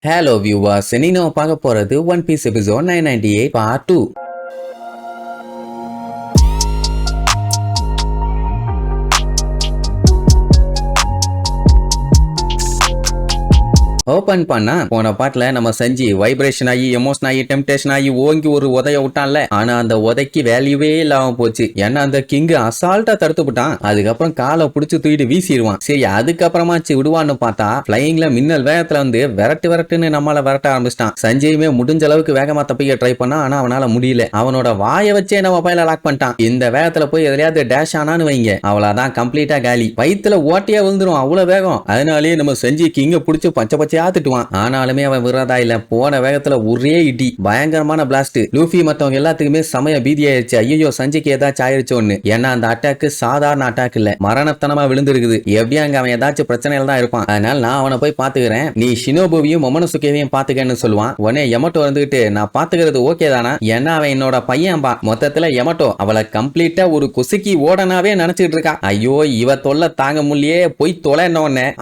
Hello viewers, இன்னைக்கு நம்ம பார்க்க போறது one piece episode 998 part 2. Open பண்ணா போன பாட்டுல நம்ம செஞ்சு வைப்ரேஷன் ஆகி எமோஷன் ஆகி டெம்டேஷன் ஆகி ஓங்கி ஒரு உதைய விட்டான்ல. ஆனா அந்த உதைக்கு வேல்யூவே இல்லாம போச்சு. ஏன்னா அந்த கிங் அசால்ட்டா தடுத்து விட்டான். அதுக்கப்புறம் காலை புடிச்சு தூக்கிட்டு வீசிடுவான். சரி அதுக்கப்புறமாச்சு விடுவான்னு பார்த்தா பிளைங்ல மின்னல் வேகத்துல வந்து விரட்டுன்னு நம்மளால விரட்ட ஆரம்பிச்சிட்டான். சஞ்சயுமே முடிஞ்ச அளவுக்கு வேகமா தப்பிக்க ட்ரை பண்ணா. ஆனா அவனால முடியல. அவனோட வாயை வச்சே நம்ம பையில லாக் பண்ணிட்டான். இந்த வேகத்துல போய் எதிரையாவது டேஷ் ஆனான்னு வைங்க, அவ்வளவுதான் கம்ப்ளீட்டா காலி. வயித்துல ஓட்டையா விழுந்துரும் அவ்வளவு வேகம். அதனாலேயே நம்ம செஞ்சு கிங்க புடிச்சு பச்சை திட்டுவான். ஆனாலுமே அவன் விரதா இல்ல. போன வேகத்துல ஒரே இடி, பயங்கரமான பிளாஸ்ட். லூஃபி மத்தவங்க எல்லாத்துக்குமே சமய பீதி ஆயிடுச்சு. ஐயோ சஞ்சிக்கு ஏதாச்சும் ஆயிடுச்சோன்னு. ஏன்னா அந்த அட்டாக்கு சாதாரண அட்டாக் இல்ல, மரணத்தனமா விழுந்திருக்குது. எப்படியும் அங்க அவன் ஏதாச்சும் பிரச்சனையில தான் இருப்பான். அதனால நான் அவனை போய் பாத்துக்கிறேன், நீ ஷினோபுவியும் மொமனசுகேவையும் பாத்துக்கன்னு சொல்லுவான். உடனே யமட்டோ வந்துகிட்டு நான் பாத்துக்கிறது ஓகே தானா, ஏன்னா அவன் என்னோட பையன் பா. மொத்தத்துல யமட்டோ அவளை கம்ப்ளீட்டா ஒரு குசுக்கி ஓடனாவே நினைச்சிட்டு இருக்கா. ஐயோ இவ தொல்லை தாங்க முடியே, போய் தொலை.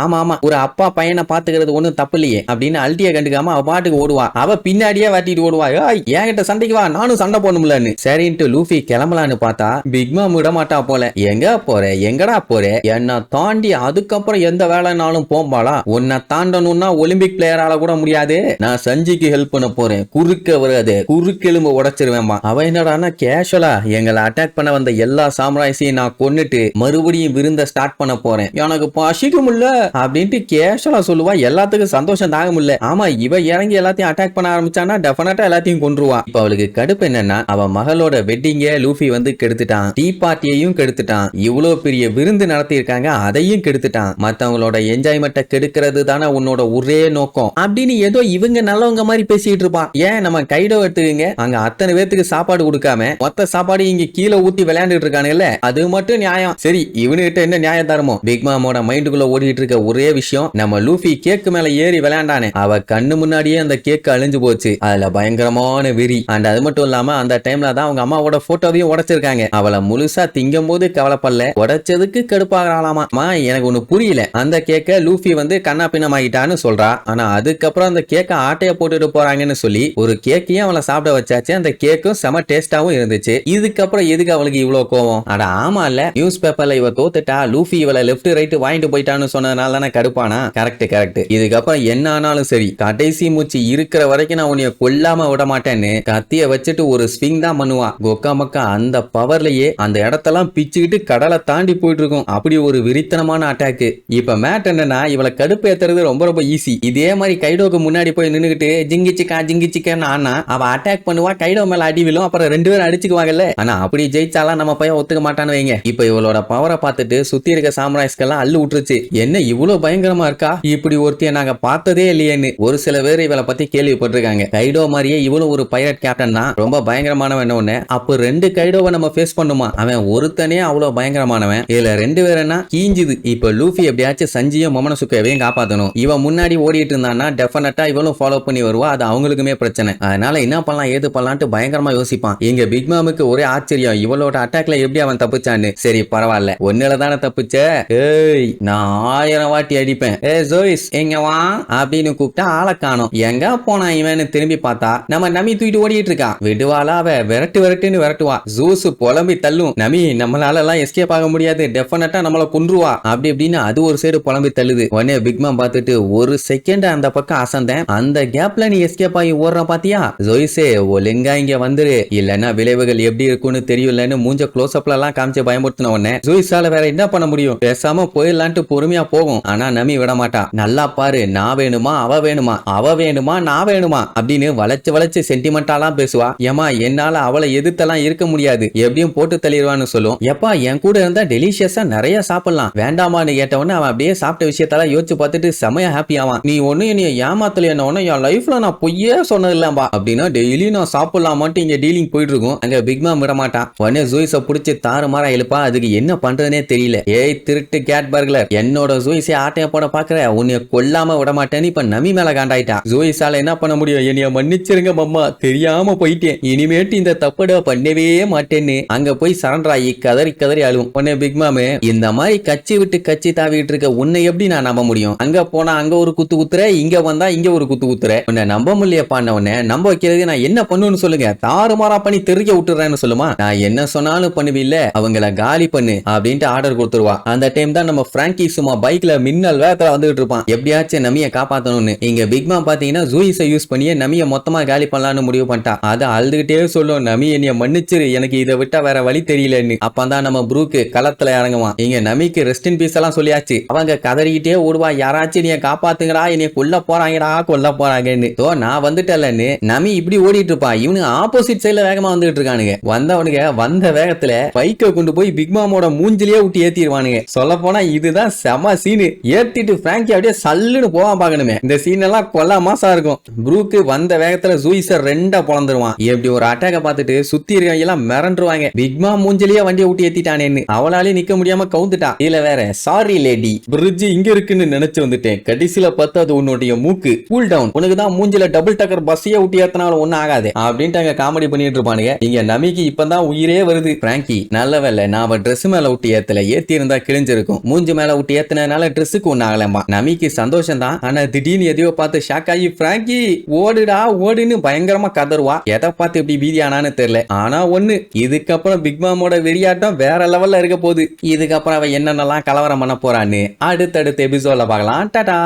ஆமா ஒரு அப்பா பையனை பாத்துக்கிறது ஒண்ணு தப்பு இல்லையே அப்படின்னு அல்டிய கண்டுக்காம அவ பாட்டுக்கு ஓடுவா. அவ பின்னாடியே வாட்டிட்டு ஓடுவா. என்கிட்ட சண்டைக்கு வா, நானும் சண்டை போடணும்லன்னு. சரின்ட்டு லூஃபி கிளம்பலான்னு பார்த்தா பிக் மாம் விட மாட்டா போல. எங்க போற, எங்கடா போற, என்ன தாண்டி அதுக்கப்புறம் எந்த வேலைனாலும் போம்பாளா. உன்னை தாண்டணும்னா ஒலிம்பிக் பிளேயரால கூட முடியாது. நான் சஞ்சிக்கு ஹெல்ப் பண்ண போறேன், குறுக்க வராது, குறுக்கெலும்பு உடைச்சிருவேன்பா. அவ என்னடானா கேஷுவலா எங்களை அட்டாக் பண்ண வந்த எல்லா சாம்ராய்ஸையும் நான் கொன்னுட்டு மறுபடியும் விருந்த ஸ்டார்ட் பண்ண போறேன், எனக்கு பசிக்கும்ல அப்படின்ட்டு கேஷுவலா சொல்லுவா. எல்லாத்துக்கும் சந்தோஷம் தாங்க முடியல. ஆமா இவ இறங்கி எல்லாத்தையும் அட்டாக் பண்ண ஆரம்பிச்சானா டெஃபினட்டா எல்லாத்தையும் கொன்றுவா. இப்ப அவளுக்கு கடுப்பு என்னன்னா, அவ மகளோட வெட்டிங்க லூஃபி வந்து கெடுத்துட்டான், டீ பார்ட்டியையும் கெடுத்துட்டான், இவ்வளவு பெரிய விருந்து நடத்தி இருக்காங்க அதையும் கெடுத்துட்டான். மத்தவங்களோட என்ஜாய்மெண்ட்டை கெடுக்கிறது தானே உன்னோட ஒரே நோக்கம் அப்படின்னு ஏதோ இவங்க நல்லவங்க மாதிரி பேசிட்டு இருப்பான். ஏன் நம்ம கைடோ எடுத்துக்கங்க, அங்க அத்தனை பேத்துக்கு சாப்பாடு கொடுக்காம மொத்த சாப்பாடு இங்க கீழே ஊத்தி விளையாண்டுட்டு இருக்கானுல்ல, அது மட்டும் நியாயம். சரி இவனுகிட்ட என்ன நியாயம் தருமோ. பிக் மாமோட மைண்டுக்குள்ள ஓடிட்டு இருக்க ஒரே விஷயம், நம்ம லூஃபி கேக்கு மேல ஏறி விளையாண்டானே, அவ கண்ணு முன்னாடியே அந்த கேக் அழிஞ்சு போச்சு. அதுல பயங்கரமான வெறி. அண்ட் அது மட்டும் இல்லாம அந்த டைம்ல தான் அவங்க அம்மாவோட போட்டோவையும் உடைச்சிருக்காங்க. அவளை முழுசா திங்கும் போது கவலைப்படல, உடைச்சதுக்கு கடுப்பாகலாமா. எனக்கு ஒண்ணு புரியல, அந்த கேக்க லூஃபி வந்து கண்ணா பின்னமாயிட்டான்னு சொல்றா. ஆனா அதுக்கப்புறம் அந்த கேக்க ஆட்டைய போட்டுட்டு போறாங்கன்னு சொல்லி ஒரு கேக்கையும் அவளை சாப்பிட வச்சாச்சு. அந்த கேக்கும் செம டேஸ்டாவும் இருந்துச்சு. இதுக்கப்புறம் எதுக்கு அவளுக்கு இவ்வளவு கோவம்? அட ஆமா இல்ல, நியூஸ் பேப்பர்ல இவ தோத்துட்டா, லூஃபி இவளை லெஃப்ட் ரைட் வாங்கிட்டு போயிட்டான்னு சொன்னதுனால தானே கடுப்பானா. கரெக்ட். இதுக்கப்புறம் என்ன ஆனாலும் சரி, கடைசி மூச்சு இருக்கிற வரைக்கும் நான் உன்னைய கொல்லாம விட மாட்டேன்னு கத்திய வச்சுட்டு ஒரு ஸ்விங் தான் பண்ணுவா. கொக்கா மக்கா அந்த பவர்லயே அந்த இடத்தெல்லாம் பிச்சுக்கிட்டு கடலை தாண்டி போயிட்டு இருக்கும். அப்படி ஒரு விரித்தனமான அட்டாக். இப்ப மேட் என்னன்னா, இவளை கடுப்பு ஏத்துறது ரொம்ப ஈஸி. இதே மாதிரி கைடோக்கு முன்னாடி போய் நின்னுகிட்டு ஜிங்கிச்சிக்கன்னு ஆனா அவ அட்டாக் பண்ணுவா, கைடோ மேல அடி விழும், அப்புறம் ரெண்டு பேரும் அடிச்சுக்குவாங்கல்ல. ஆனா அப்படி ஜெயிச்சாலாம் நம்ம பையன் ஒத்துக்க மாட்டான்னு வைங்க. இப்ப இவளோட பவரை பார்த்துட்டு சுத்தி இருக்க சாம்ராய்ஸ்கெல்லாம் அள்ளு விட்டுருச்சு. என்ன இவ்வளவு பயங்கரமா இருக்கா, இப்படி ஒருத்திய நாங்க பார்த்ததே இல்லையேன்னு ஒரு சில பேர் இவளை பத்தி கேள்விப்பட்டிருக்காங்க. கைடோ மாதிரியே இவளும் ஒரு பைரட் கேப்டன் தான், ரொம்ப பயங்கரமானவன். ஒண்ணு அப்ப ரெண்டு கைடோவை நம்ம ஃபேஸ் பண்ணுமா? அவன் ஒருத்தனே அவ்வளவு பயங்கரமானவன், இதுல ரெண்டு பேரனா கீஞ்சுது. இப்ப லூஃபி எப்படியாச்சும் சஞ்சியும் மொமனசுகேவையும் காப்பாத்தணும். இவன் முன்னாடி ஓடிட்டு இருந்தான்னா டெஃபினட்டா இவளும் ஃபாலோ பண்ணி வருவா. அது அவங்களுக்குமே பிரச்சனை. அதனால என்ன பண்ணலாம் ஏது பண்ணலான்ட்டு பயங்கரமா யோசிப்பான். எங்க பிக் மாமுக்கு ஒரே ஆச்சரியம், இவளோட அட்டாக்ல எப்படி அவன் தப்பிச்சான்னு. சரி பரவாயில்ல, ஒன்னுல தானே தப்பிச்ச, ஏய் நான் 1000 வாட்டி அடிப்பேன், ஏ ஜோயிஸ் எங்க வா அப்படின்னு கூப்பிட்டா ஆளை காணோம். எங்க போனா இவன்னு திரும்பி பார்த்தா நம்ம நமி தூக்கிட்டு ஓடிட்டு இருக்கா. விடுவாளா அவ? விரட்டுன்னு விரட்டுவா. ஜூஸ் புலம்பி தள்ளும், நமி நம்மளால எல்லாம் எஸ்கேப் ஆக முடியாது, டெஃபினட்டா நம்மள கொன்றுவா அப்படி இப்படின்னு அது ஒரு சைடு புலம்பி தள்ளுது. உடனே பிக் மாம் பார்த்துட்டு ஒரு செகண்ட் அந்த பக்கம் அசந்தேன், அந்த கேப்ல நீ எஸ்கேப் ஆகி ஓடுற பாத்தியா, ஜோயிஸே ஒழுங்கா இங்க வந்துரு, இல்லன்னா விளைவுகள் எப்படி இருக்குன்னு தெரியலன்னு மூஞ்ச க்ளோஸ் அப்ல எல்லாம் காமிச்சு பயமுறுத்தின உடனே ஜோயிஸால வேற என்ன பண்ண முடியும், பேசாம போயிடலான்ட்டு பொறுமையா போகும். ஆனா நமி விட மாட்டா. நல்லா பாரு, நான் வேணுமா அவ வேணுமா, அவ வேணுமா நான் வேணுமா அப்படின்னு வளைச்சு சென்டிமெண்டாலாம் பேசுவா. ஏமா என்னால அவளை எதிர்த்தெல்லாம் இருக்க முடியாது, எப்படியும் போட்டு தள்ளிடுவான்னு சொல்லும். எப்பா என் கூட இருந்தா டெலிஷியஸா நிறைய சாப்பிடலாம், வேண்டாமான்னு கேட்டவொன்னு அவன் அப்படியே சாப்பிட்ட விஷயத்தெல்லாம் யோசிச்சு பார்த்துட்டு செமையா ஹாப்பி ஆவான். நீ ஒண்ணு என்னைய ஏமாத்தலையான என் லைஃப்ல நான் பொய்யே சொன்னது இல்லம்பா அப்படின்னா டெய்லி நான் சாப்பிடலாமான்ட்டு இங்க டீலிங் போயிட்டு இருக்கும். அங்க பிக் மாம் விட மாட்டான். உடனே ஜூயிஸ புடிச்சு தாறுமாறா எழுப்பா. அதுக்கு என்ன பண்றதுனே தெரியல. ஏய் திருட்டு கேட் பர்கலர், என்னோட ஜூயிஸை ஆட்டைய போட பாக்குற, உன்னை கொல்லாம விட மாட்டேன்னு இப்ப நமி மேல காண்டாயிட்டா. ஜோயிஸால என்ன பண்ண முடியும்? என்னைய மன்னிச்சிருங்க மம்மா, தெரியாம போயிட்டேன், இனிமேட்டு இந்த தப்பட பண்ணவே மாட்டேன்னு அங்க போய் சரண்டர் ஆகி கதறி கதறி அழுவும். உடனே பிக் மாமு, இந்த மாதிரி கட்சி விட்டு கட்சி தாவிட்டு இருக்க உன்னை எப்படி நான் நம்ப முடியும்? அங்க போனா அங்க ஒரு குத்து குத்துற, இங்க வந்தா இங்க ஒரு குத்து குத்துற, உன்னை நம்ப முடியப்பா. உன்னை நம்ப வைக்கிறதுக்கு நான் என்ன பண்ணுன்னு சொல்லுங்க? தாறுமாறா பண்ணி தெருக்க விட்டுறேன்னு சொல்லுமா? நான் என்ன சொன்னாலும் பண்ணுவில்ல, அவங்கள காலி பண்ணு அப்படின்ட்டு ஆர்டர் கொடுத்துருவா. அந்த டைம் தான் நம்ம பிராங்கி சும்மா பைக்ல மின்னல் வேகத்துல வந்துட்டு இருப்பான், எப்படியாச்சும் நமிய காப்பாத்தணும்னு. இங்க பிக் மாம் பாத்தீங்கன்னா ஜூயிஸை யூஸ் பண்ணியே நமிய மொத்தமா காலி பண்ணலாம்னு முடிவு பண்ணிட்டா. அதை அழுதுகிட்டே சொல்லும், நமி என்னைய மன்னிச்சிரு, எனக்கு இதை விட்டா வேற வழி தெரியலன்னு. அப்பதான் நம்ம ப்ரூக்கு களத்துல இறங்குவான். இங்க நமிக்கு ரெஸ்ட் இன் பீஸ் எல்லாம் சொல்லியாச்சு. அவங்க கதறிக்கிட்டே ஓடுவா, யாராச்சும் நீ காப்பாத்துங்கடா, என்னைய கொல்ல போறாங்கடா கொல்ல போறாங்கன்னு. நான் வந்துட்டேன்னு நமி இப்படி ஓடிட்டு இருப்பா. இவனு ஆப்போசிட் சைட்ல வேகமா வந்துட்டு இருக்கானுங்க. வந்தவனுங்க வந்த வேகத்துல பைக்கை கொண்டு போய் பிக் மாமோட மூஞ்சிலேயே விட்டு ஏத்திடுவானுங்க. சொல்ல போனா இதுதான் செம சீனு. ஏத்திட்டு பிராங்கி அப்படியே சல்லுன்னு போவான் பாக்கணுமே. இந்த சீன் எல்லாம் கொல்ல மாசா இருக்கும். ப்ரூக்கு வந்த வேகத்துல ஜூயிஸ ரெண்டா பொளந்துருவான். எப்படி ஒரு அட்டாக்க பார்த்துட்டு சுத்தி இருக்கவங்க எல்லாம் மிரண்டுருவாங்க. பிக் மாம் மூஞ்சிலேயே வண்டியை விட்டு ஏத்திட்டானேன்னு. அவளாலே நிக்க முடியாம கவுந்துட்டா. இல்ல வேற சாரி லேடி, பிரிட்ஜ் இங்க இருக்குன்னு நினைச்சு வந்துட்டேன், கடைசியில பார்த்தா அது உன்னுடைய மூக்கு. கூல் டவுன், உனக்கு தான் மூஞ்சில டபுள் டக்கர் பஸ்ஸையே விட்டு ஏத்தனாலும் ஒன்னும் ஆகாது அப்படின்ட்டு அங்க காமெடி பண்ணிட்டு இருப்பானுங்க. இங்க நமிக்கு இப்பதான் உயிரே வருது. பிராங்கி, நல்ல வேலை நான் அவ ட்ரெஸ் மேல விட்டு ஏத்தல, ஏத்தி இருந்தா கிழிஞ்சிருக்கும். மூஞ்சி மேல விட்டு ஏத்தினால ட்ரெஸ்ஸுக்கு ஒண்ணு ஆகலம்பா. நமிக்கு சந்தோஷம் தான், ஆனா திடீர்னு எதையோ பார்த்து ஷாக் ஆகி பிராங்கி ஓடுடா ஓடுன்னு பயங்கரமா கதறுவா. எதை பார்த்து இப்படி பீதியானான்னு தெரியல. ஆனா ஒண்ணு, இதுக்கப்புறம் பிக் மாமோட வெறியாட்டம் வேற லெவல்ல இருக்க போகுது. இதுக்கப்புறம் அவ என்னென்னலாம் கலவரம் பண்ண போறான்னு அடுத்தடுத்த எபிசோட்ல பார்க்கலாம். டாடா.